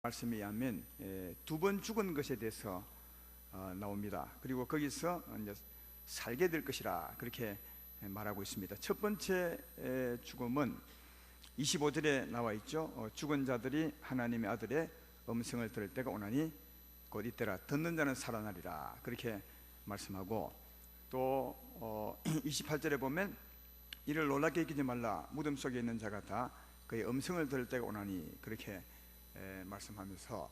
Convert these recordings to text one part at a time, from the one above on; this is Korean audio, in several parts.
말씀에 의하면 두 번 죽은 것에 대해서 나옵니다. 그리고 거기서 이제 살게 될 것이라 그렇게 말하고 있습니다. 첫 번째 죽음은 25절에 나와 있죠. 죽은 자들이 하나님의 아들의 음성을 들을 때가 오나니 곧 이때라. 듣는 자는 살아나리라 그렇게 말씀하고, 또 28절에 보면 이를 놀랍게 여기지 말라. 무덤 속에 있는 자가 다 그의 음성을 들을 때가 오나니 그렇게 말씀하면서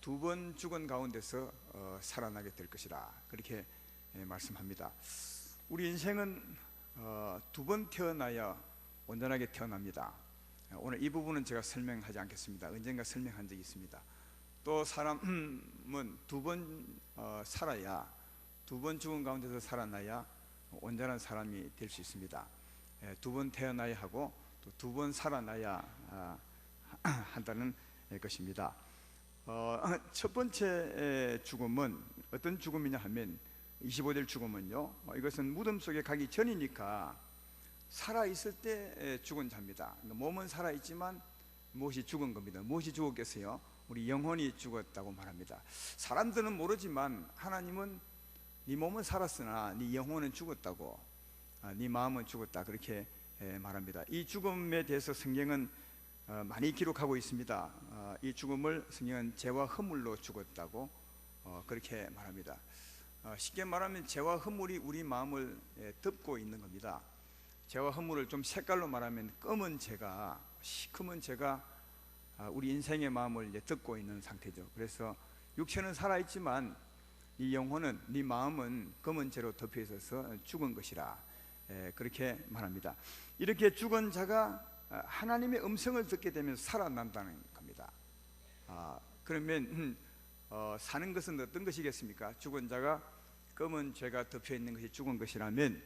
두 번 죽은 가운데서 살아나게 될 것이라 그렇게 말씀합니다. 우리 인생은 두 번 태어나야 온전하게 태어납니다. 오늘 이 부분은 제가 설명하지 않겠습니다. 언젠가 설명한 적이 있습니다. 또 사람은 두 번 살아야, 두 번 죽은 가운데서 살아나야 온전한 사람이 될 수 있습니다. 두 번 태어나야 하고 또 두 번 살아나야 한다는 것입니다. 첫 번째 죽음은 어떤 죽음이냐 하면 25절 죽음은요, 이것은 무덤 속에 가기 전이니까 살아있을 때 죽은 자입니다. 몸은 살아있지만 무엇이 죽은 겁니다. 무엇이 죽었겠어요? 우리 영혼이 죽었다고 말합니다. 사람들은 모르지만 하나님은 네 몸은 살았으나 네 영혼은 죽었다고, 네 마음은 죽었다 그렇게 말합니다. 이 죽음에 대해서 성경은 많이 기록하고 있습니다. 이 죽음을 성경은 죄와 허물로 죽었다고 그렇게 말합니다. 쉽게 말하면 죄와 허물이 우리 마음을 덮고 있는 겁니다. 죄와 허물을 좀 색깔로 말하면 검은 죄가, 시커먼 죄가 우리 인생의 마음을 이제 덮고 있는 상태죠. 그래서 육체는 살아있지만 네 영혼은, 네 마음은 검은 죄로 덮여 있어서 죽은 것이라 그렇게 말합니다. 이렇게 죽은 자가 하나님의 음성을 듣게 되면 살아난다는 겁니다. 그러면 사는 것은 어떤 것이겠습니까? 죽은 자가 검은 죄가 덮여 있는 것이 죽은 것이라면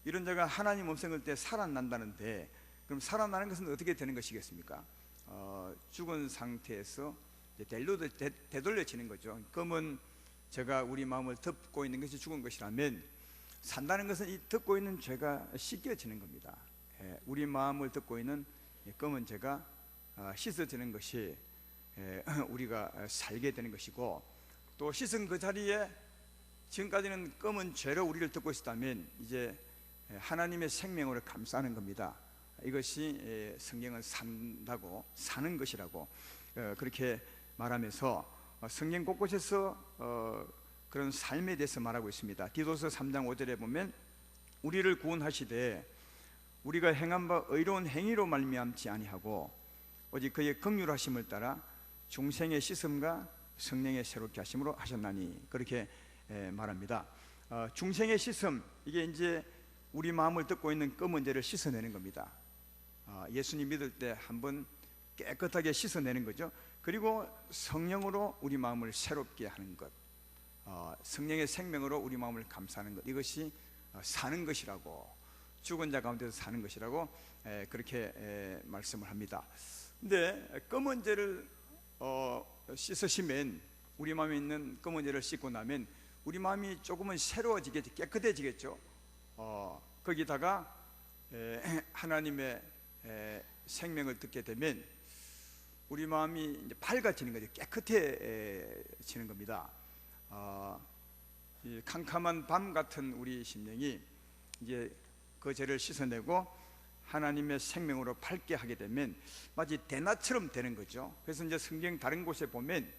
이런 자가 하나님 음성을 때 살아난다는데, 그럼 살아나는 것은 어떻게 되는 것이겠습니까? 죽은 상태에서 되돌려지는 거죠. 검은 죄가 우리 마음을 덮고 있는 것이 죽은 것이라면 산다는 것은 이 덮고 있는 죄가 씻겨지는 겁니다. 우리 마음을 덮고 있는 검은 죄가 씻어지는 것이 우리가 살게 되는 것이고, 또 씻은 그 자리에 지금까지는 검은 죄로 우리를 덮고 있었다면 이제 하나님의 생명으로 감싸는 겁니다. 이것이 성경은 산다고, 사는 것이라고 그렇게 말하면서 성경 곳곳에서 그런 삶에 대해서 말하고 있습니다. 디도서 3장 5절에 보면 우리를 구원하시되 우리가 행한 바 의로운 행위로 말미암지 아니하고 오직 그의 긍휼하심을 따라 중생의 씻음과 성령의 새롭게 하심으로 하셨나니 그렇게 말합니다. 중생의 씻음, 이게 이제 우리 마음을 덮고 있는 검은 죄를 씻어내는 겁니다. 예수님 믿을 때 한번 깨끗하게 씻어내는 거죠. 그리고 성령으로 우리 마음을 새롭게 하는 것, 성령의 생명으로 우리 마음을 감싸는 것, 이것이 사는 것이라고, 죽은 자 가운데서 사는 것이라고 그렇게 말씀을 합니다. 근데 검은 죄를 씻으시면, 우리 마음에 있는 검은 죄를 씻고 나면 우리 마음이 조금은 새로워지겠죠. 깨끗해지겠죠. 거기다가 하나님의 생명을 듣게 되면 우리 마음이 이제 밝아지는 거죠. 깨끗해지는 겁니다. 이 캄캄한 밤 같은 우리 심령이 이제 그 죄를 씻어내고 하나님의 생명으로 밝게 하게 되면 마치 대낮처럼 되는 거죠. 그래서 이제 성경 다른 곳에 보면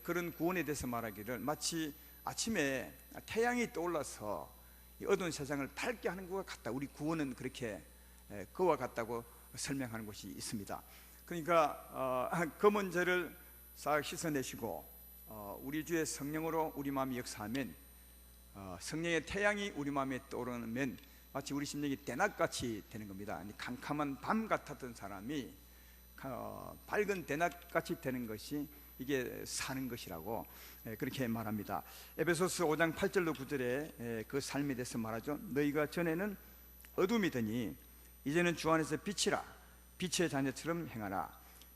그런 구원에 대해서 말하기를 마치 아침에 태양이 떠올라서 어두운 세상을 밝게 하는 것과 같다. 우리 구원은 그렇게 그와 같다고 설명하는 곳이 있습니다. 그러니까 검은 죄를 싹 씻어내시고 우리 주의 성령으로 우리 마음이 역사하면, 성령의 태양이 우리 마음에 떠오르면 마치 우리 심령이 대낮같이 되는 겁니다. 캄캄한 밤 같았던 사람이 밝은 대낮같이 되는 것이 이게 사는 것이라고 그렇게 말합니다. 에베소서 5장 8절로 9절에 그 삶에 대해서 말하죠. 너희가 전에는 어둠이더니 이제는 주 안에서 빛이라. 빛의 자녀처럼 행하라.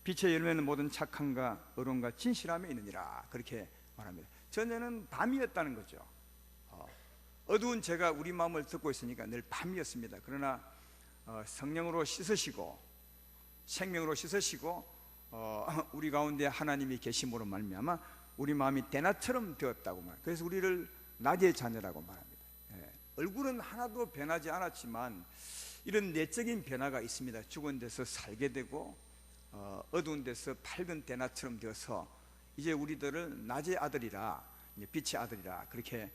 빛의 열매는 모든 착함과 의로움과 진실함에 있느니라. 그렇게 말합니다. 전에는 밤이었다는 거죠. 어두운 죄가 우리 마음을 덮고 있으니까 늘 밤이었습니다. 그러나 성령으로 씻으시고 생명으로 씻으시고 우리 가운데 하나님이 계심으로 말미암아 우리 마음이 대낮처럼 되었다고 말합니다. 그래서 우리를 낮의 자녀라고 말합니다. 얼굴은 하나도 변하지 않았지만 이런 내적인 변화가 있습니다. 죽은 데서 살게 되고 어두운 데서 밝은 대낮처럼 되어서 이제 우리들을 낮의 아들이라, 빛의 아들이라 그렇게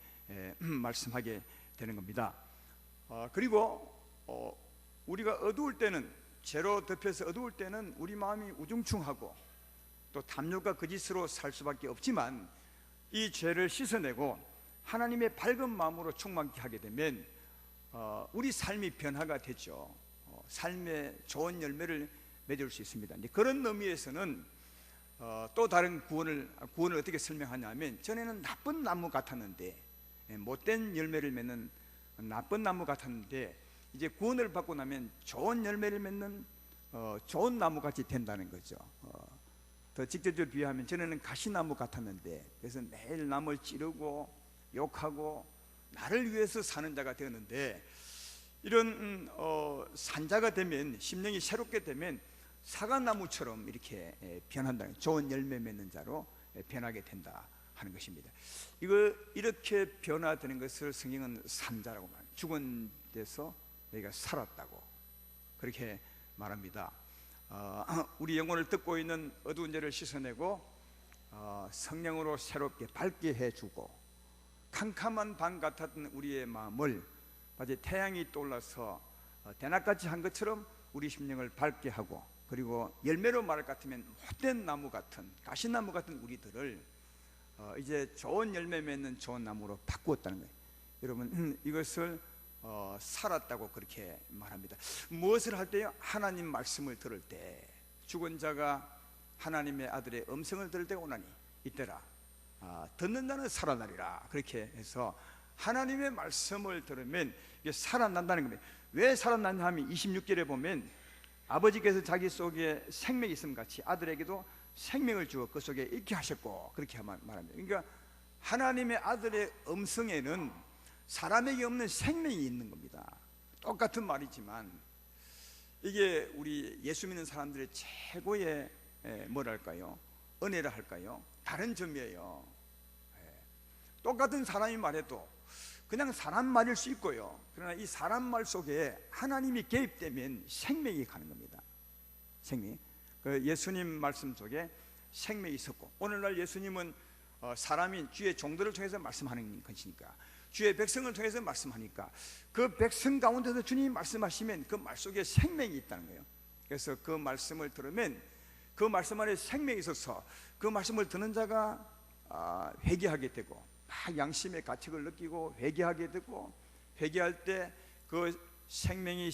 말씀하게 되는 겁니다. 그리고 우리가 어두울 때는, 죄로 덮여서 어두울 때는 우리 마음이 우중충하고 또 탐욕과 거짓으로 살 수밖에 없지만, 이 죄를 씻어내고 하나님의 밝은 마음으로 충만케 하게 되면 우리 삶이 변화가 되죠. 삶의 좋은 열매를 맺을 수 있습니다. 그런 의미에서는 또 다른 구원을 어떻게 설명하냐면, 전에는 나쁜 나무 같았는데, 못된 열매를 맺는 나쁜 나무 같았는데, 이제 구원을 받고 나면 좋은 열매를 맺는 좋은 나무같이 된다는 거죠. 더 직접적으로 비유하면, 전에는 가시나무 같았는데, 그래서 매일 남을 찌르고 욕하고 나를 위해서 사는 자가 되었는데, 이런 산자가 되면, 심령이 새롭게 되면 사과나무처럼 이렇게 변한다는, 좋은 열매 맺는 자로 변하게 된다 하는 것입니다. 이렇게 변화되는 것을 성경은 산자라고 말합니다. 죽은 데서 너희가 살았다고 그렇게 말합니다. 우리 영혼을 뜯고 있는 어두운 죄를 씻어내고 성령으로 새롭게 밝게 해주고, 캄캄한 밤 같았던 우리의 마음을 마치 태양이 떠올라서 대낮같이 한 것처럼 우리 심령을 밝게 하고, 그리고 열매로 말할 것 같으면 못된 나무 같은, 가시나무 같은 우리들을 이제 좋은 열매 맺는 좋은 나무로 바꾸었다는 거예요. 여러분, 이것을 살았다고 그렇게 말합니다. 무엇을 할 때요? 하나님 말씀을 들을 때, 죽은 자가 하나님의 아들의 음성을 들을 때가 오나니 이때라 듣는 자는 살아나리라. 그렇게 해서 하나님의 말씀을 들으면 이게 살아난다는 겁니다. 왜 살아났냐 하면 26절에 보면, 아버지께서 자기 속에 생명이 있음 같이 아들에게도 생명을 주어 그 속에 있게 하셨고, 그렇게 말합니다. 그러니까 하나님의 아들의 음성에는 사람에게 없는 생명이 있는 겁니다. 똑같은 말이지만 이게 우리 예수 믿는 사람들의 최고의 뭐랄까요, 은혜라 할까요, 다른 점이에요. 똑같은 사람이 말해도 그냥 사람 말일 수 있고요, 그러나 이 사람 말 속에 하나님이 개입되면 생명이 가는 겁니다. 생명이. 예수님 말씀 속에 생명이 있었고, 오늘날 예수님은 사람인 주의 종들을 통해서 말씀하는 것이니까, 주의 백성을 통해서 말씀하니까, 그 백성 가운데서 주님이 말씀하시면 그 말 속에 생명이 있다는 거예요. 그래서 그 말씀을 들으면 그 말씀 안에 생명이 있어서 그 말씀을 듣는 자가 회개하게 되고, 막 양심의 가책을 느끼고 회개하게 되고, 회개할 때 그 생명이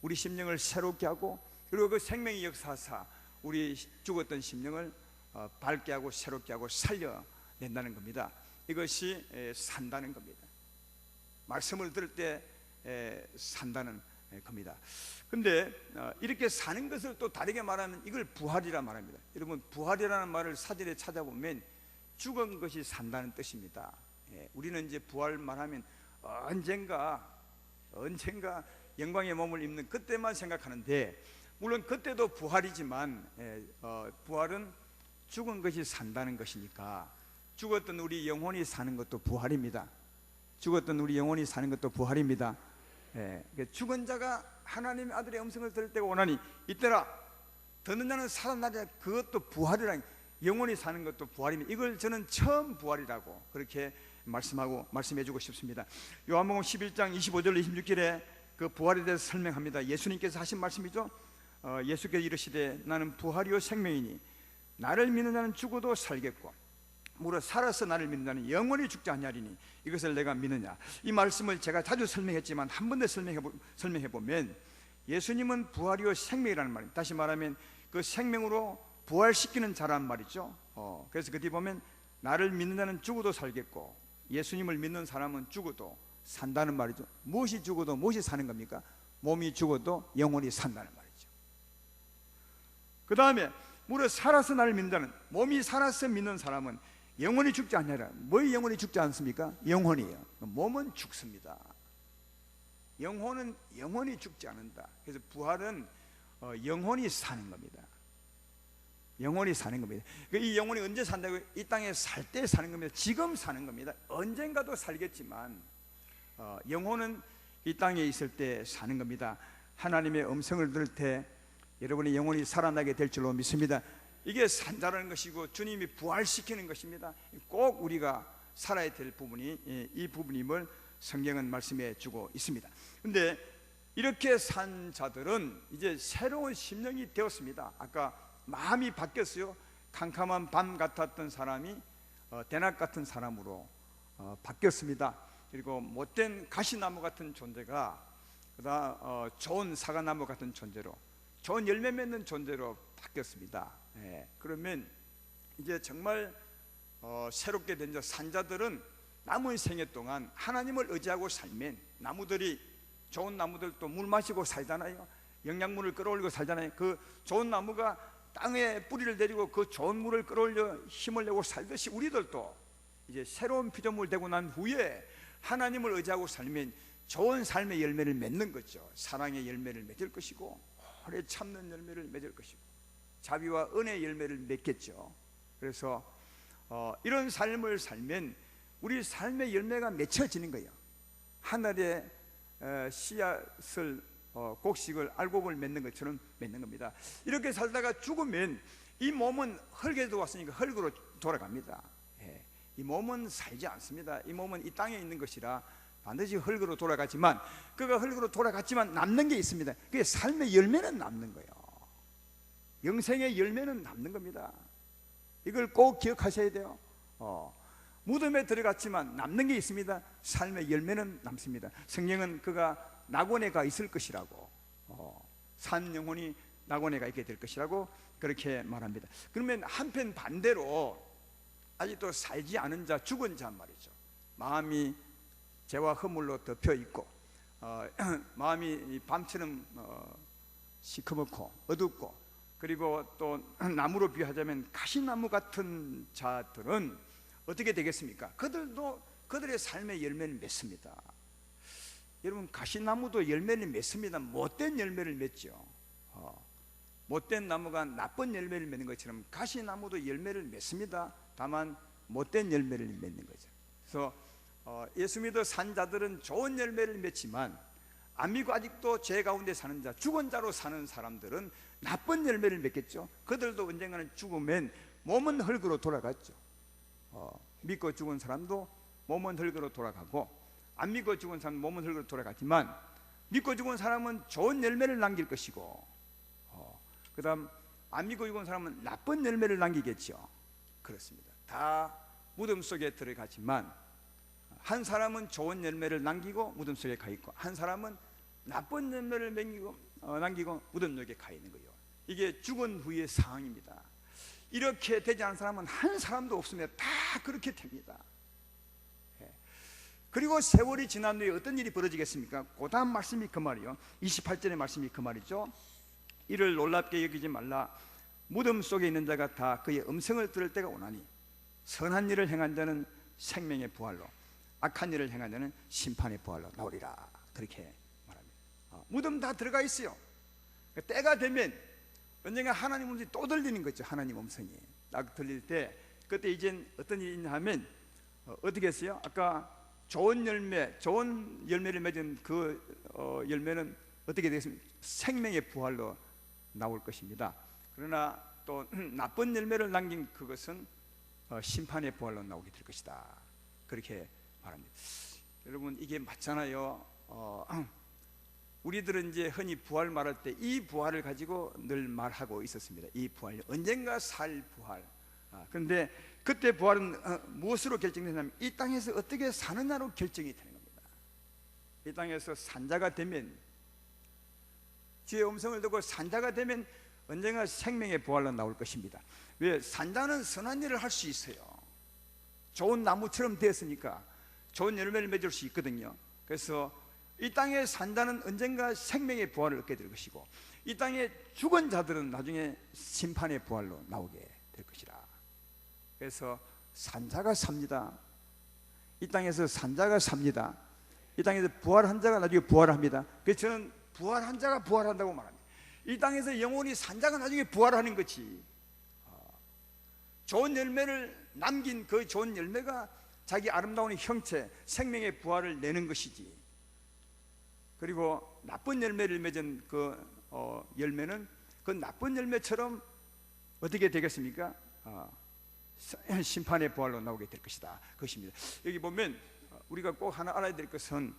우리 심령을 새롭게 하고, 그리고 그 생명이 역사하사 우리 죽었던 심령을 밝게 하고 새롭게 하고 살려낸다는 겁니다. 이것이 산다는 겁니다. 말씀을 들을 때 산다는 겁니다. 근데 이렇게 사는 것을 또 다르게 말하면 이걸 부활이라 말합니다. 여러분, 부활이라는 말을 사전에 찾아보면 죽은 것이 산다는 뜻입니다. 우리는 이제 부활 말하면 언젠가 영광의 몸을 입는 그때만 생각하는데, 물론 그때도 부활이지만 부활은 죽은 것이 산다는 것이니까, 죽었던 우리 영혼이 사는 것도 부활입니다. 죽었던 우리 영혼이 사는 것도 부활입니다. 죽은 자가 하나님의 아들의 음성을 들을 때가 오나니 이때라 듣는 자는 살아나리라. 그것도 부활이라, 영혼이 사는 것도 부활입니다. 이걸 저는 처음 부활이라고 그렇게 말씀해주고 싶습니다. 요한복음 11장 25절 26절에 그 부활에 대해서 설명합니다. 예수님께서 하신 말씀이죠. 예수께서 이르시되 나는 부활이요 생명이니 나를 믿는 자는 죽어도 살겠고 무릇 살아서 나를 믿는 자는 영원히 죽지 아니하리니 이것을 내가 믿느냐. 이 말씀을 제가 자주 설명했지만 한 번 더 설명해보면, 예수님은 부활이요 생명이라는 말입니다. 다시 말하면 그 생명으로 부활시키는 자란 말이죠. 그래서 그 뒤에 보면 나를 믿는 자는 죽어도 살겠고, 예수님을 믿는 사람은 죽어도 산다는 말이죠. 무엇이 죽어도 무엇이 사는 겁니까? 몸이 죽어도 영원히 산다는 말이죠. 그 다음에 무릇 살아서 나를 믿는 자는, 몸이 살아서 믿는 사람은 영원히 죽지 않느라. 뭐에 영원히 죽지 않습니까? 영혼이에요. 몸은 죽습니다. 영혼은 영원히 죽지 않는다. 그래서 부활은 영혼이 사는 겁니다. 영원히 사는 겁니다. 이 영원히 언제 산다고? 이 땅에 살 때 사는 겁니다. 지금 사는 겁니다. 언젠가도 살겠지만 영혼은 이 땅에 있을 때 사는 겁니다. 하나님의 음성을 들을 때 여러분의 영혼이 살아나게 될 줄로 믿습니다. 이게 산다라는 것이고 주님이 부활시키는 것입니다. 꼭 우리가 살아야 될 부분이 이 부분임을 성경은 말씀해 주고 있습니다. 그런데 이렇게 산 자들은 이제 새로운 심령이 되었습니다. 아까 마음이 바뀌었어요. 캄캄한 밤 같았던 사람이 대낮 같은 사람으로 바뀌었습니다. 그리고 못된 가시나무 같은 존재가 그다음 좋은 사과나무 같은 존재로, 좋은 열매 맺는 존재로 바뀌었습니다. 그러면 이제 정말 새롭게 된 산자들은 남은 생애 동안 하나님을 의지하고 살면, 나무들이 좋은 나무들도 물 마시고 살잖아요. 영양분을 끌어올리고 살잖아요. 그 좋은 나무가 땅에 뿌리를 내리고 그 좋은 물을 끌어올려 힘을 내고 살듯이 우리들도 이제 새로운 피조물 되고 난 후에 하나님을 의지하고 살면 좋은 삶의 열매를 맺는 거죠. 사랑의 열매를 맺을 것이고 오래 참는 열매를 맺을 것이고 자비와 은혜의 열매를 맺겠죠. 그래서 이런 삶을 살면 우리 삶의 열매가 맺혀지는 거예요. 하늘의 씨앗을 곡식을 알곡을 맺는 것처럼 맺는 겁니다. 이렇게 살다가 죽으면 이 몸은 흙에서 왔으니까 흙으로 돌아갑니다. 이 몸은 살지 않습니다. 이 몸은 이 땅에 있는 것이라 반드시 흙으로 돌아가지만, 그가 흙으로 돌아갔지만 남는 게 있습니다. 그게 삶의 열매는 남는 거예요. 영생의 열매는 남는 겁니다. 이걸 꼭 기억하셔야 돼요. 무덤에 들어갔지만 남는 게 있습니다. 삶의 열매는 남습니다. 성경은 그가 낙원에 가 있을 것이라고, 산 영혼이 낙원에 가 있게 될 것이라고 그렇게 말합니다. 그러면 한편 반대로 아직도 살지 않은 자, 죽은 자 말이죠. 마음이 죄와 허물로 덮여 있고 마음이 밤처럼 시커멓고 어둡고, 그리고 또 나무로 비유하자면 가시나무 같은 자들은 어떻게 되겠습니까? 그들도 그들의 삶의 열매를 맺습니다. 여러분, 가시나무도 열매를 맺습니다. 못된 열매를 맺죠. 못된 나무가 나쁜 열매를 맺는 것처럼 가시나무도 열매를 맺습니다. 다만 못된 열매를 맺는 거죠. 그래서 예수 믿어 산 자들은 좋은 열매를 맺지만, 안 믿고 아직도 죄 가운데 사는 자, 죽은 자로 사는 사람들은 나쁜 열매를 맺겠죠. 그들도 언젠가는 죽으면 몸은 흙으로 돌아갔죠. 믿고 죽은 사람도 몸은 흙으로 돌아가고, 안 믿고 죽은 사람은 몸은 흙으로 돌아갔지만, 믿고 죽은 사람은 좋은 열매를 남길 것이고, 그 다음 안 믿고 죽은 사람은 나쁜 열매를 남기겠죠. 그렇습니다. 다 무덤 속에 들어가지만, 한 사람은 좋은 열매를 남기고 무덤 속에 가 있고, 한 사람은 나쁜 열매를 남기고 무덤 속에 가 있는 거예요. 이게 죽은 후의 상황입니다. 이렇게 되지 않은 사람은 한 사람도 없습니다. 다 그렇게 됩니다. 그리고 세월이 지난 후에 어떤 일이 벌어지겠습니까? 그 다음 말씀이 그 말이요, 28절의 말씀이 그 말이죠. 이를 놀랍게 여기지 말라. 무덤 속에 있는 자가 다 그의 음성을 들을 때가 오나니, 선한 일을 행한 자는 생명의 부활로, 악한 일을 행한 자는 심판의 부활로 나오리라. 그렇게 말합니다. 무덤 다 들어가 있어요. 때가 되면 언젠가 하나님 음성이 또 들리는 거죠. 하나님 음성이 딱 들릴 때, 그때 이젠 어떤 일이 있냐 하면 어떻게 했어요? 아까 좋은 열매를 맺은 그 열매는 어떻게 되겠습니까? 생명의 부활로 나올 것입니다. 그러나 또 나쁜 열매를 남긴 그것은 심판의 부활로 나오게 될 것이다. 그렇게 말합니다. 여러분, 이게 맞잖아요. 우리들은 이제 흔히 부활 말할 때 이 부활을 가지고 늘 말하고 있었습니다. 이 부활, 언젠가 살 부활. 그런데 그때 부활은 무엇으로 결정되냐면 이 땅에서 어떻게 사느냐로 결정이 되는 겁니다. 이 땅에서 산자가 되면, 주의 음성을 듣고 산자가 되면 언젠가 생명의 부활로 나올 것입니다. 왜? 산자는 선한 일을 할 수 있어요. 좋은 나무처럼 되었으니까 좋은 열매를 맺을 수 있거든요. 그래서 이 땅의 산자는 언젠가 생명의 부활을 얻게 될 것이고, 이 땅에 죽은 자들은 나중에 심판의 부활로 나오게 될 것이라. 그래서 산자가 삽니다. 이 땅에서 산자가 삽니다. 이 땅에서 부활한 자가 나중에 부활합니다. 그래서 저는 부활한 자가 부활한다고 말합니다. 이 땅에서 영혼이 산자가 나중에 부활하는 거지, 좋은 열매를 남긴 그 좋은 열매가 자기 아름다운 형체, 생명의 부활을 내는 것이지. 그리고 나쁜 열매를 맺은 그 열매는 그 나쁜 열매처럼 어떻게 되겠습니까? 심판의 부활로 나오게 될 것이다. 그것입니다. 여기 보면 우리가 꼭 하나 알아야 될 것은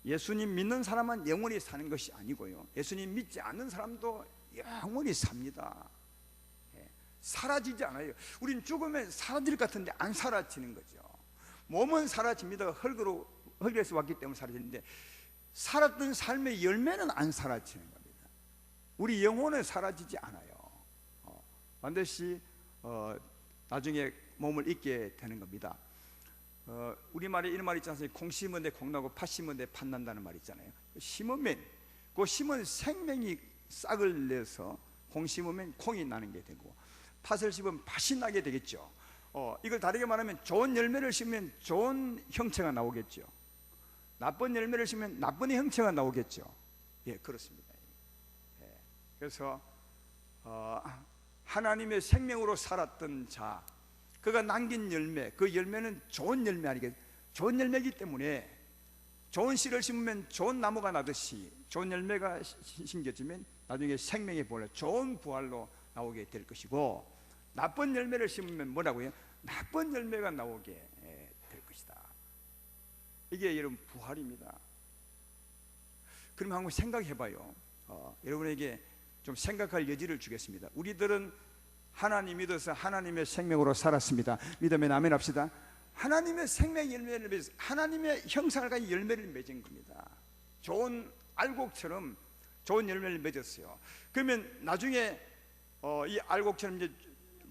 예수님 믿는 사람만 영원히 사는 것이 아니고요, 예수님 믿지 않는 사람도 영원히 삽니다. 사라지지 않아요. 우린 죽으면 사라질 것 같은데 안 사라지는 거죠. 몸은 사라집니다. 흙에서 왔기 때문에 사라지는데 살았던 삶의 열매는 안 사라지는 겁니다. 우리 영혼은 사라지지 않아요. 반드시 나중에 몸을 잊게 되는 겁니다. 우리말에 이런 말이 있지 않습니까? 콩 심은 데 콩 나고 팥 심은 데 팥 난다는 말이 있잖아요. 심으면 그 심은 생명이 싹을 내서 콩 심으면 콩이 나는 게 되고, 팥을 심으면 팥이 나게 되겠죠. 이걸 다르게 말하면 좋은 열매를 심으면 좋은 형체가 나오겠죠. 나쁜 열매를 심으면 나쁜 형체가 나오겠죠. 예, 그렇습니다. 예, 그래서 하나님의 생명으로 살았던 자, 그가 남긴 열매, 그 열매는 좋은 열매 아니겠어요? 좋은 열매이기 때문에 좋은 씨를 심으면 좋은 나무가 나듯이 좋은 열매가 심겨지면 나중에 생명의 부활, 좋은 부활로 나오게 될 것이고, 나쁜 열매를 심으면 뭐라고요? 나쁜 열매가 나오게 될 것이다. 이게 여러분 부활입니다. 그러면 한번 생각해봐요. 여러분에게 좀 생각할 여지를 주겠습니다. 우리들은 하나님 믿어서 하나님의 생명으로 살았습니다. 믿으면 아멘 합시다. 하나님의 생명 열매를 맺어서 하나님의 형상을 가진 열매를 맺은 겁니다. 좋은 알곡처럼 좋은 열매를 맺었어요. 그러면 나중에 이 알곡처럼 이제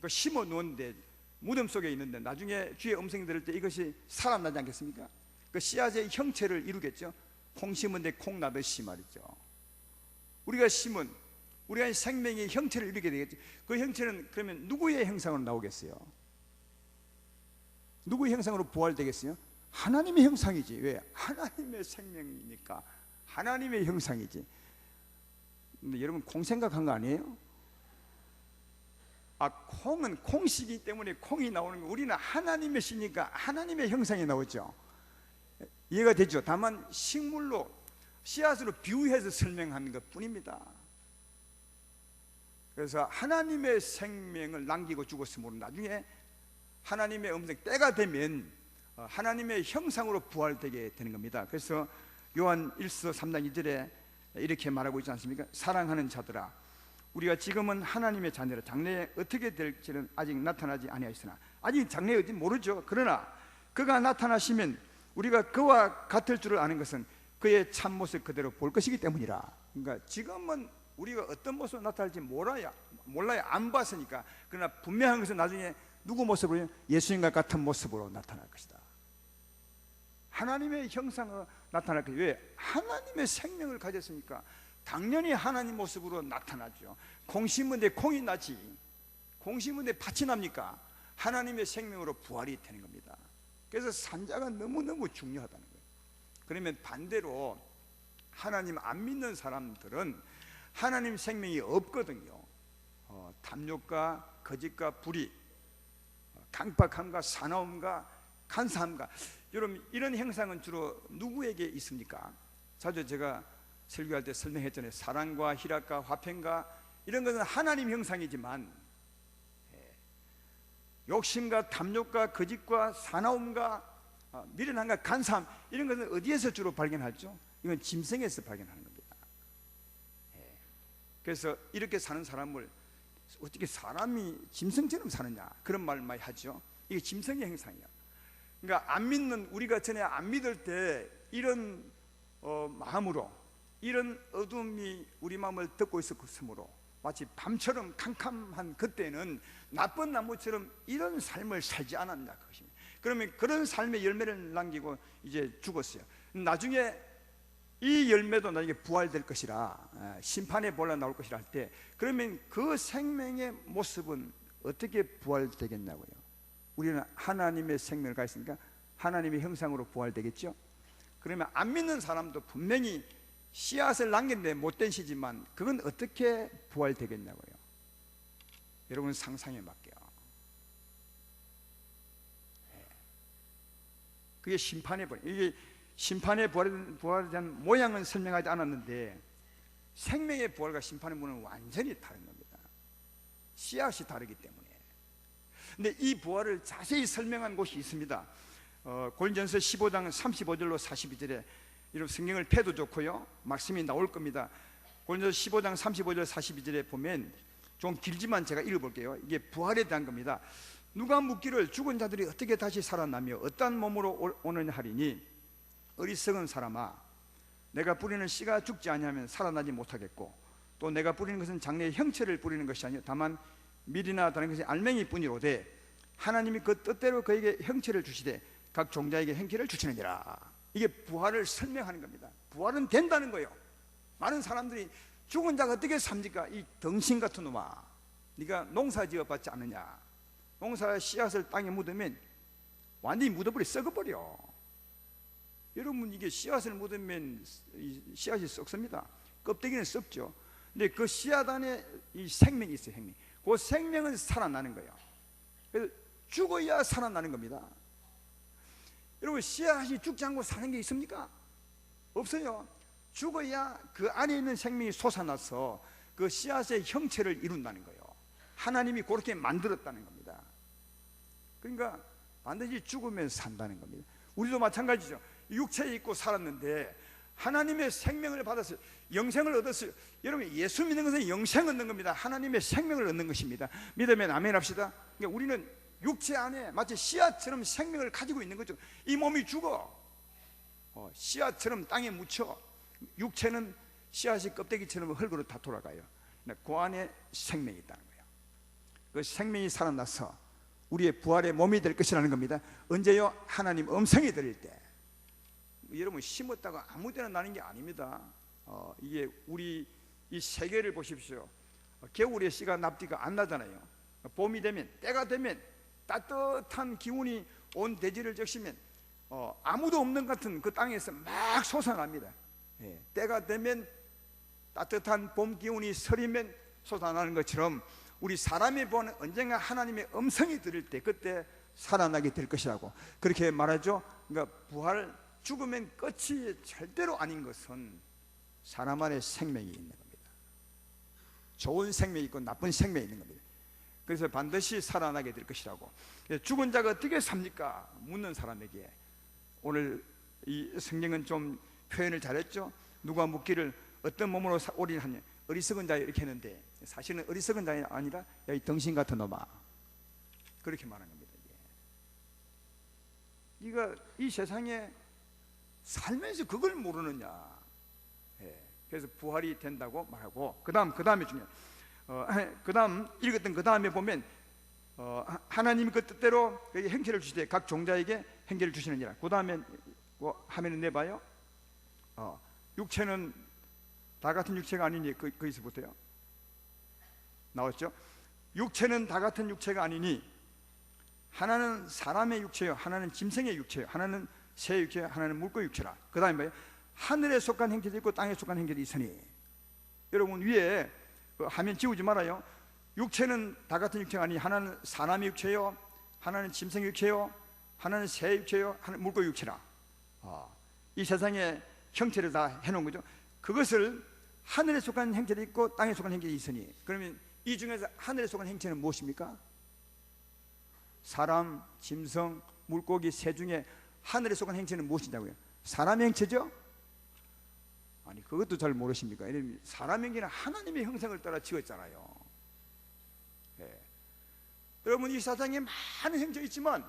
심어 놓은데 무덤 속에 있는데 나중에 주의 음성이 들을 때 이것이 살아나지 않겠습니까? 그 씨앗의 형체를 이루겠죠. 콩 심은 데 콩 나듯이 말이죠. 우리가 심은 우리가 생명의 형체를 이루게 되겠죠. 그 형체는 그러면 누구의 형상으로 나오겠어요? 누구의 형상으로 부활되겠어요? 하나님의 형상이지. 왜? 하나님의 생명이니까 하나님의 형상이지. 근데 여러분 콩 생각한 거 아니에요? 콩은 콩씨이기 때문에 콩이 나오는 거, 우리는 하나님의 씨니까 하나님의 형상이 나오죠. 이해가 되죠? 다만 식물로 씨앗으로 비유해서 설명하는 것 뿐입니다. 그래서 하나님의 생명을 남기고 죽었으므로 나중에 하나님의 음성 때가 되면 하나님의 형상으로 부활되게 되는 겁니다. 그래서 요한 1서 3장 2절에 이렇게 말하고 있지 않습니까? 사랑하는 자들아, 우리가 지금은 하나님의 자녀라. 장래에 어떻게 될지는 아직 나타나지 아니하였으나, 아직 장래에 어딘지 모르죠. 그러나 그가 나타나시면 우리가 그와 같을 줄을 아는 것은 그의 참모습 그대로 볼 것이기 때문이라. 그러니까 지금은 우리가 어떤 모습으로 나타날지 몰라요. 안 봤으니까. 그러나 분명한 것은 나중에 누구 모습으로? 예수님과 같은 모습으로 나타날 것이다. 하나님의 형상으로 나타날 것이다. 왜? 하나님의 생명을 가졌으니까 당연히 하나님 모습으로 나타나죠. 콩 심은 데 콩이 나지, 콩 심은 데 팥이 납니까? 하나님의 생명으로 부활이 되는 겁니다. 그래서 산자가 너무너무 중요하다는 거예요. 그러면 반대로 하나님 안 믿는 사람들은 하나님 생명이 없거든요. 탐욕과 거짓과 불의, 강박함과 사나움과 간사함과, 여러분 이런 형상은 주로 누구에게 있습니까? 자주 제가 설교할 때 설명했잖아요. 사랑과 희락과 화평과 이런 것은 하나님 형상이지만 욕심과 탐욕과 거짓과 사나움과 미련함과 간사함, 이런 것은 어디에서 주로 발견하죠? 이건 짐승에서 발견하는 겁니다. 그래서 이렇게 사는 사람을 어떻게 사람이 짐승처럼 사느냐, 그런 말 많이 하죠. 이게 짐승의 형상이야. 그러니까 안 믿는, 우리가 전에 안 믿을 때 이런 마음으로, 이런 어둠이 우리 마음을 덮고 있었으므로 마치 밤처럼 캄캄한 그때는 나쁜 나무처럼 이런 삶을 살지 않았냐, 그것입니다. 그러면 그런 삶의 열매를 남기고 이제 죽었어요. 나중에 이 열매도 나중에 부활될 것이라, 심판의 보라 나올 것이라 할 때, 그러면 그 생명의 모습은 어떻게 부활되겠냐고요. 우리는 하나님의 생명을 가졌으니까 하나님의 형상으로 부활되겠죠. 그러면 안 믿는 사람도 분명히 씨앗을 남겼는데 못된 시지만 그건 어떻게 부활되겠냐고요. 여러분 상상에 맡겨. 그게 심판의 부활. 이게 심판의 부활에 대한 모양은 설명하지 않았는데 생명의 부활과 심판의 부활은 완전히 다른 겁니다. 씨앗이 다르기 때문에. 근데 이 부활을 자세히 설명한 곳이 있습니다. 고린전서 15장 35절로 42절에 이런 성경을 펴도 좋고요, 말씀이 나올 겁니다. 고린전서 15장 35절 42절에 보면 좀 길지만 제가 읽어볼게요. 이게 부활에 대한 겁니다. 누가 묻기를 죽은 자들이 어떻게 다시 살아나며 어떠한 몸으로 오느냐 하리니, 어리석은 사람아, 내가 뿌리는 씨가 죽지 아니하면 살아나지 못하겠고, 또 내가 뿌리는 것은 장래의 형체를 뿌리는 것이 아니요 다만 밀이나 다른 것이 알맹이 뿐이로되 하나님이 그 뜻대로 그에게 형체를 주시되 각 종자에게 형체를 주시느니라. 이게 부활을 설명하는 겁니다. 부활은 된다는 거예요. 많은 사람들이 죽은 자가 어떻게 삽니까? 이 덩신 같은 놈아, 네가 농사 지어봤지 않느냐? 농사 씨앗을 땅에 묻으면 완전히 묻어버려, 썩어버려. 여러분, 이게 씨앗을 묻으면 씨앗이 썩습니다. 껍데기는 썩죠. 근데 그 씨앗 안에 이 생명이 있어요. 생명. 그 생명은 살아나는 거예요. 그래서 죽어야 살아나는 겁니다. 여러분, 씨앗이 죽지 않고 사는 게 있습니까? 없어요. 죽어야 그 안에 있는 생명이 솟아나서 그 씨앗의 형체를 이룬다는 거예요. 하나님이 그렇게 만들었다는 겁니다. 그러니까 반드시 죽으면 산다는 겁니다. 우리도 마찬가지죠. 육체에 있고 살았는데 하나님의 생명을 받았어요. 영생을 얻었어요. 여러분, 예수 믿는 것은 영생 얻는 겁니다. 하나님의 생명을 얻는 것입니다. 믿으면 아멘 합시다. 그러니까 우리는 육체 안에 마치 씨앗처럼 생명을 가지고 있는 거죠. 이 몸이 죽어, 씨앗처럼 땅에 묻혀. 육체는 씨앗이 껍데기처럼 흙으로 다 돌아가요. 그 안에 생명이 있다는 거예요. 그 생명이 살아나서 우리의 부활의 몸이 될 것이라는 겁니다. 언제요? 하나님 음성이 들릴 때. 여러분, 심었다가 아무 데나 나는 게 아닙니다. 이게 우리 이 세계를 보십시오. 겨울에 씨가 납디가 안 나잖아요. 봄이 되면, 때가 되면 따뜻한 기운이 온 대지를 적시면 아무도 없는 같은 그 땅에서 막 솟아납니다. 때가 되면 따뜻한 봄 기운이 서리면 솟아나는 것처럼 우리 사람의 부활은 언젠가 하나님의 음성이 들을 때 그때 살아나게 될 것이라고 그렇게 말하죠. 그러니까 부활, 죽으면 끝이 절대로 아닌 것은 사람 안에 생명이 있는 겁니다. 좋은 생명이 있고 나쁜 생명이 있는 겁니다. 그래서 반드시 살아나게 될 것이라고. 죽은 자가 어떻게 삽니까? 묻는 사람에게 오늘 이 성경은 좀 표현을 잘했죠. 누가 묻기를 어떤 몸으로 오리라 하냐, 어리석은 자여, 이렇게 했는데 사실은 어리석은 자가 아니라 야, 이 덩신 같은 놈아, 그렇게 말한 겁니다. 네가 이 세상에 살면서 그걸 모르느냐. 그래서 부활이 된다고 말하고, 그 다음에 중요해요. 그 다음 읽었던 그 다음에 보면 하나님이 그 뜻대로 형체를 주시되 각 종자에게 형체를 주시느니라. 그 다음에 화면을 내봐요. 육체는 다 같은 육체가 아니니, 거기서부터요 나왔죠. 육체는 다 같은 육체가 아니니 하나는 사람의 육체요, 하나는 짐승의 육체요, 하나는 새 육체요, 하나는 물고기 육체라. 그 다음에 뭐예요? 하늘에 속한 형체도 있고 땅에 속한 형체도 있으니. 여러분, 위에 화면 지우지 말아요. 육체는 다 같은 육체가 아니, 하나는 사람의 육체요, 하나는 짐승의 육체요, 하나는 새 육체요, 하나는 물고기 육체라. 이 세상에 형체를 다 해놓은 거죠. 그것을 하늘에 속한 형체도 있고 땅에 속한 형체도 있으니, 그러면 이 중에서 하늘에 속한 형체는 무엇입니까? 사람, 짐승, 물고기, 새 중에 하늘에 속한 형체는 무엇이냐고요? 사람의 형체죠? 아니, 그것도 잘 모르십니까? 사람의 형체는 하나님의 형상을 따라 지었잖아요. 여러분, 이 세상에 많은 형체 있지만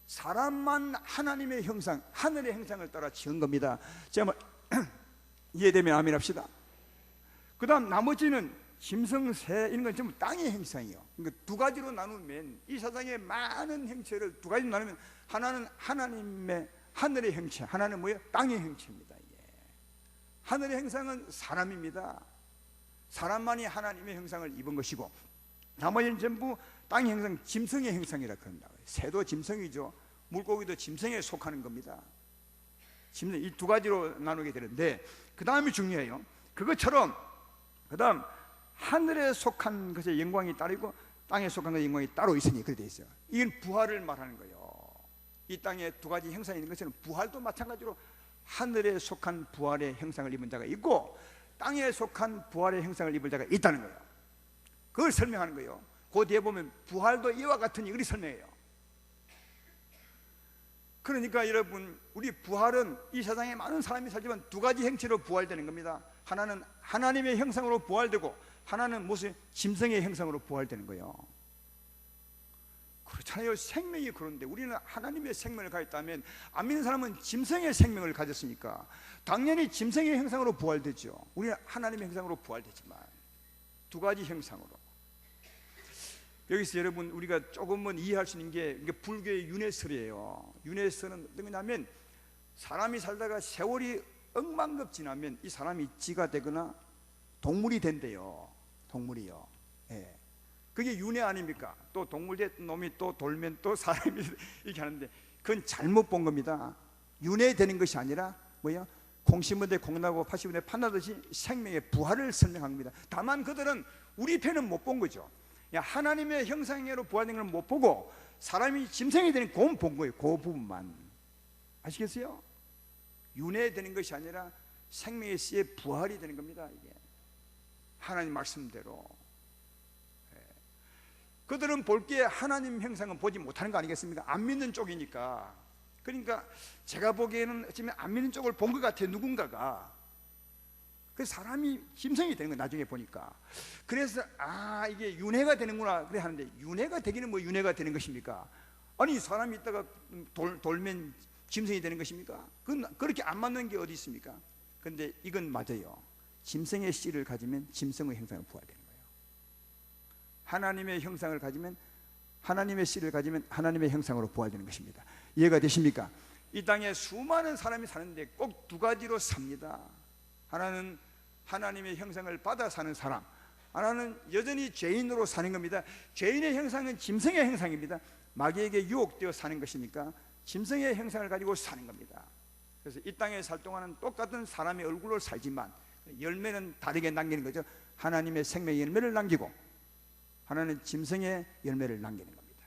사람만 하나님의 형상, 하늘의 형상을 따라 지은 겁니다. 제가 이해되면 아멘 합시다. 그 다음 나머지는 짐승, 새, 이런 건 전부 땅의 형상이에요. 그러니까 두 가지로 나누면, 이 세상에 많은 형체를 두 가지로 나누면 하나는 하나님의 하늘의 형체, 하나는 뭐예요? 땅의 형체입니다. 하늘의 형상은 사람입니다. 사람만이 하나님의 형상을 입은 것이고, 나머지는 전부 땅의 형상, 짐승의 형상이라 그런다. 새도 짐승이죠. 물고기도 짐승에 속하는 겁니다. 짐승, 이 두 가지로 나누게 되는데, 그 다음이 중요해요. 그것처럼 그 다음 하늘에 속한 것의 영광이 따르고 땅에 속한 것의 영광이 따로 있으니, 그렇게 돼 있어요. 이건 부활을 말하는 거예요. 이 땅에 두 가지 형상이 있는 것처럼 부활도 마찬가지로 하늘에 속한 부활의 형상을 입은 자가 있고 땅에 속한 부활의 형상을 입을 자가 있다는 거예요. 그걸 설명하는 거예요. 그 뒤에 보면 부활도 이와 같으니 그리 설명해요. 그러니까 여러분, 우리 부활은 이 세상에 많은 사람이 살지만 두 가지 형체로 부활되는 겁니다. 하나는 하나님의 형상으로 부활되고 하나는 무슨 짐승의 형상으로 부활되는 거예요. 그렇잖아요. 생명이 그런데 우리는 하나님의 생명을 가졌다면 안 믿는 사람은 짐승의 생명을 가졌으니까 당연히 짐승의 형상으로 부활되죠. 우리는 하나님의 형상으로 부활되지만 두 가지 형상으로. 여기서 여러분 우리가 조금은 이해할 수 있는 게 이게 불교의 윤회설이에요. 윤회설은 어떤 거냐면 사람이 살다가 세월이 억만급 지나면 이 사람이 쥐가 되거나 동물이 된대요. 동물이요. 예. 그게 윤회 아닙니까? 또 동물된 놈이 또 돌면 또 사람이 이렇게 하는데 그건 잘못 본 겁니다. 윤회되는 것이 아니라 뭐야? 콩 심은 데 콩 나고 팥 심은 데 팥 나듯이 생명의 부활을 설명한 겁니다. 다만 그들은 우리 편은 못 본 거죠. 하나님의 형상으로 부활된 걸 못 보고 사람이 짐승이 되는 그건 본 거예요. 그 부분만. 아시겠어요? 윤회되는 것이 아니라 생명의 씨의 부활이 되는 겁니다. 이게 하나님 말씀대로. 그들은 볼게 하나님 형상은 보지 못하는 거 아니겠습니까? 안 믿는 쪽이니까. 그러니까 제가 보기에는 어쩌면 안 믿는 쪽을 본 것 같아요. 누군가가. 그 사람이 짐승이 되는 거예요. 나중에 보니까. 그래서 이게 윤회가 되는구나 그래 하는데 윤회가 되기는 뭐 윤회가 되는 것입니까? 아니 사람이 있다가 돌면 짐승이 되는 것입니까? 그건 그렇게 안 맞는 게 어디 있습니까? 근데 이건 맞아요. 짐승의 씨를 가지면 짐승의 형상을 부활되는 거예요. 하나님의 형상을 가지면 하나님의 씨를 가지면 하나님의 형상으로 부활되는 것입니다. 이해가 되십니까? 이 땅에 수많은 사람이 사는데 꼭 두 가지로 삽니다. 하나는 하나님의 형상을 받아 사는 사람, 하나는 여전히 죄인으로 사는 겁니다. 죄인의 형상은 짐승의 형상입니다. 마귀에게 유혹되어 사는 것이니까 짐승의 형상을 가지고 사는 겁니다. 그래서 이 땅에 살 동안은 똑같은 사람의 얼굴로 살지만 열매는 다르게 남기는 거죠. 하나님의 생명의 열매를 남기고 하나는 짐승의 열매를 남기는 겁니다.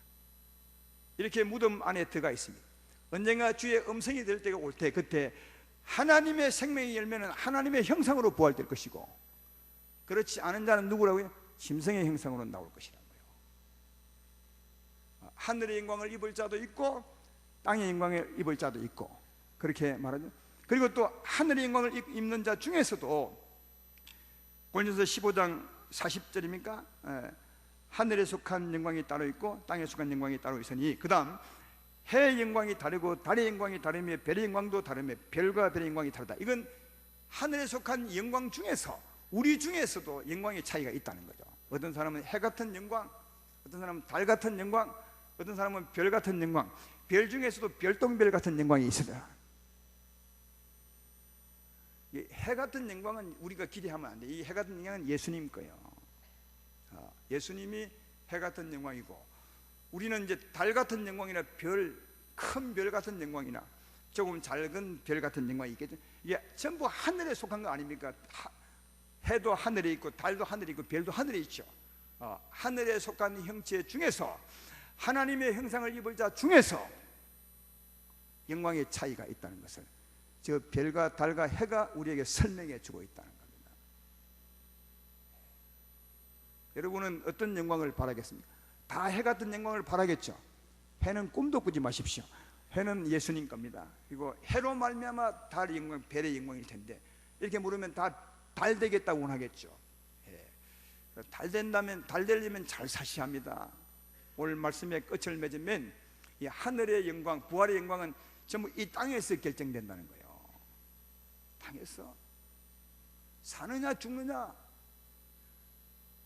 이렇게 무덤 안에 들어가 있습니다. 언젠가 주의 음성이 될 때가 올 때 그때 하나님의 생명의 열매는 하나님의 형상으로 부활될 것이고 그렇지 않은 자는 누구라고요? 짐승의 형상으로 나올 것이라고요. 하늘의 영광을 입을 자도 있고 땅의 영광을 입을 자도 있고 그렇게 말하죠. 그리고 또 하늘의 영광을 입는 자 중에서도 고린도서 15장 40절입니까? 하늘에 속한 영광이 따로 있고 땅에 속한 영광이 따로 있으니 그 다음 해의 영광이 다르고 달의 영광이 다르며 별의 영광도 다르며 별과 별의 영광이 다르다. 이건 하늘에 속한 영광 중에서 우리 중에서도 영광의 차이가 있다는 거죠. 어떤 사람은 해 같은 영광, 어떤 사람은 달 같은 영광, 어떤 사람은 별 같은 영광, 별 중에서도 별똥별 같은 영광이 있어요. 해 같은 영광은 우리가 기대하면 안 돼. 이 해 같은 영광은 예수님 거예요. 예수님이 해 같은 영광이고 우리는 이제 달 같은 영광이나 큰 별 같은 영광이나 조금 작은 별 같은 영광이 있겠죠. 이게 전부 하늘에 속한 거 아닙니까? 해도 하늘에 있고 달도 하늘에 있고 별도 하늘에 있죠. 하늘에 속한 형체 중에서 하나님의 형상을 입을 자 중에서 영광의 차이가 있다는 것을 저 별과 달과 해가 우리에게 설명해 주고 있다는 겁니다. 여러분은 어떤 영광을 바라겠습니까? 다 해 같은 영광을 바라겠죠. 해는 꿈도 꾸지 마십시오. 해는 예수님 겁니다. 그리고 해로 말미암아 달의 영광, 별의 영광일 텐데 이렇게 물으면 다 달 되겠다고 원하겠죠. 달 된다면 달 되려면 잘 사셔야 합니다. 오늘 말씀의 끝을 맺으면 이 하늘의 영광, 부활의 영광은 전부 이 땅에서 결정된다는 거예요. 땅에서 사느냐 죽느냐,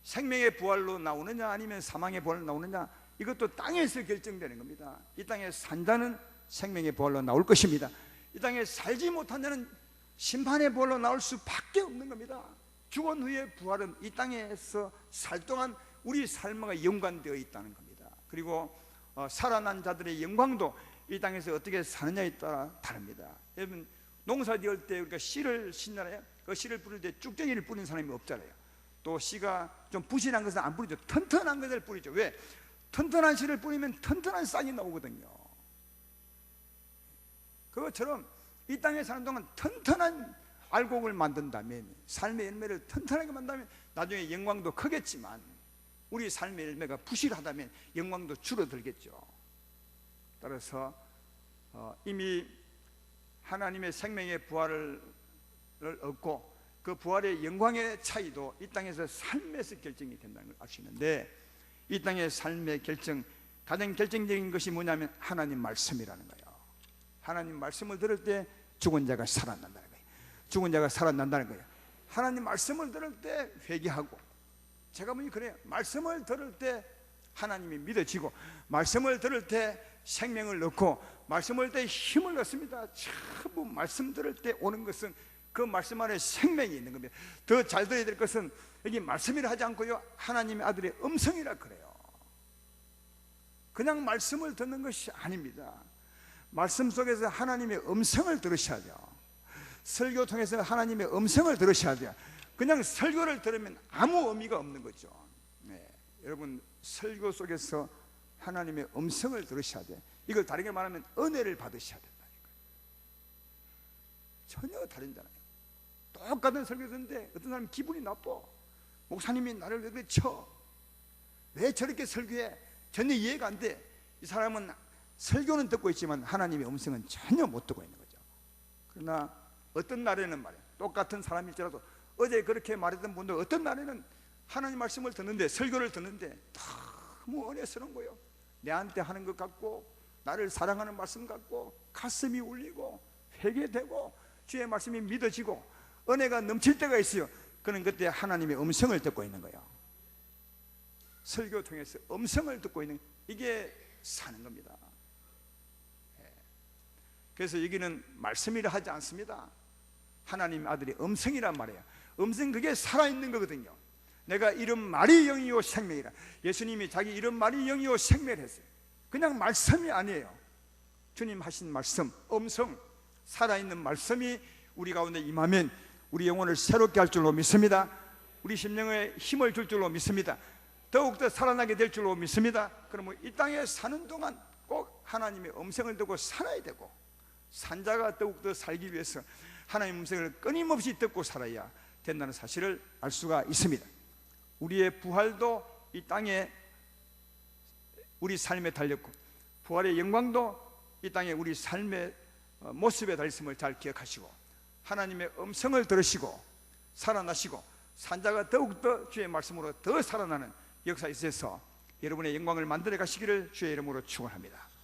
생명의 부활로 나오느냐 아니면 사망의 부활로 나오느냐, 이것도 땅에서 결정되는 겁니다. 이 땅에 산 자는 생명의 부활로 나올 것입니다. 이 땅에 살지 못한 자는 심판의 부활로 나올 수밖에 없는 겁니다. 죽은 후에 부활은 이 땅에서 살 동안 우리 삶과 연관되어 있다는 겁니다. 그리고 살아난 자들의 영광도 이 땅에서 어떻게 사느냐에 따라 다릅니다. 여러분 농사 지을 때 우리가 씨를 신잖아요. 그 씨를 뿌릴 때 쭉정이를 뿌리는 사람이 없잖아요. 또 씨가 좀 부실한 것은 안 뿌리죠. 튼튼한 것을 뿌리죠. 왜? 튼튼한 씨를 뿌리면 튼튼한 싹이 나오거든요. 그것처럼 이 땅에 사는 동안 튼튼한 알곡을 만든다면, 삶의 열매를 튼튼하게 만든다면 나중에 영광도 크겠지만, 우리 삶의 열매가 부실하다면 영광도 줄어들겠죠. 따라서 이미 하나님의 생명의 부활을 얻고 그 부활의 영광의 차이도 이 땅에서 삶에서 결정이 된다는 걸 알 수 있는데, 이 땅의 삶의 결정, 가장 결정적인 것이 뭐냐면 하나님 말씀이라는 거예요. 하나님 말씀을 들을 때 죽은 자가 살아난다는 거예요. 죽은 자가 살아난다는 거예요. 하나님 말씀을 들을 때 회개하고, 제가 보니 그래요. 말씀을 들을 때 하나님이 믿어지고, 말씀을 들을 때 생명을 넣고, 말씀을 들을 때 힘을 얻습니다. 전부 말씀 들을 때 오는 것은 그 말씀 안에 생명이 있는 겁니다. 더 잘 들어야 될 것은 여기 말씀이라 하지 않고요, 하나님의 아들의 음성이라 그래요. 그냥 말씀을 듣는 것이 아닙니다. 말씀 속에서 하나님의 음성을 들으셔야 돼요. 설교 통해서 하나님의 음성을 들으셔야 돼요. 그냥 설교를 들으면 아무 의미가 없는 거죠. 네. 여러분, 설교 속에서 하나님의 음성을 들으셔야 돼요. 이걸 다르게 말하면 은혜를 받으셔야 된다니까요. 전혀 다르잖아요. 똑같은 설교 듣는데 어떤 사람은 기분이 나빠. 목사님이 나를 왜 그래 쳐? 왜 저렇게 설교해? 전혀 이해가 안 돼. 이 사람은 설교는 듣고 있지만 하나님의 음성은 전혀 못 듣고 있는 거죠. 그러나 어떤 날에는 말이야, 똑같은 사람일지라도 어제 그렇게 말했던 분들 어떤 날에는 하나님 말씀을 듣는데, 설교를 듣는데 너무 은혜스러운 거예요. 내한테 하는 것 같고, 나를 사랑하는 말씀 같고, 가슴이 울리고 회개되고 주의 말씀이 믿어지고 은혜가 넘칠 때가 있어요. 그는 그때 하나님의 음성을 듣고 있는 거예요. 설교 통해서 음성을 듣고 있는, 이게 사는 겁니다. 그래서 여기는 말씀이라 하지 않습니다. 하나님 아들의 음성이란 말이에요. 음성, 그게 살아있는 거거든요. 내가 이런 말이 영이요 생명이라. 예수님이 자기 이런 말이 영이요 생명을 했어요. 그냥 말씀이 아니에요. 주님 하신 말씀, 음성, 살아있는 말씀이 우리 가운데 임하면 우리 영혼을 새롭게 할 줄로 믿습니다. 우리 심령에 힘을 줄 줄로 믿습니다. 더욱더 살아나게 될 줄로 믿습니다. 그러면 이 땅에 사는 동안 꼭 하나님의 음성을 듣고 살아야 되고, 산자가 더욱더 살기 위해서 하나님의 음성을 끊임없이 듣고 살아야 된다는 사실을 알 수가 있습니다. 우리의 부활도 이 땅에 우리 삶에 달렸고, 부활의 영광도 이 땅에 우리 삶의 모습에 달렸음을 잘 기억하시고, 하나님의 음성을 들으시고 살아나시고, 산자가 더욱더 주의 말씀으로 더 살아나는 역사에 있어서 여러분의 영광을 만들어 가시기를 주의 이름으로 축원합니다.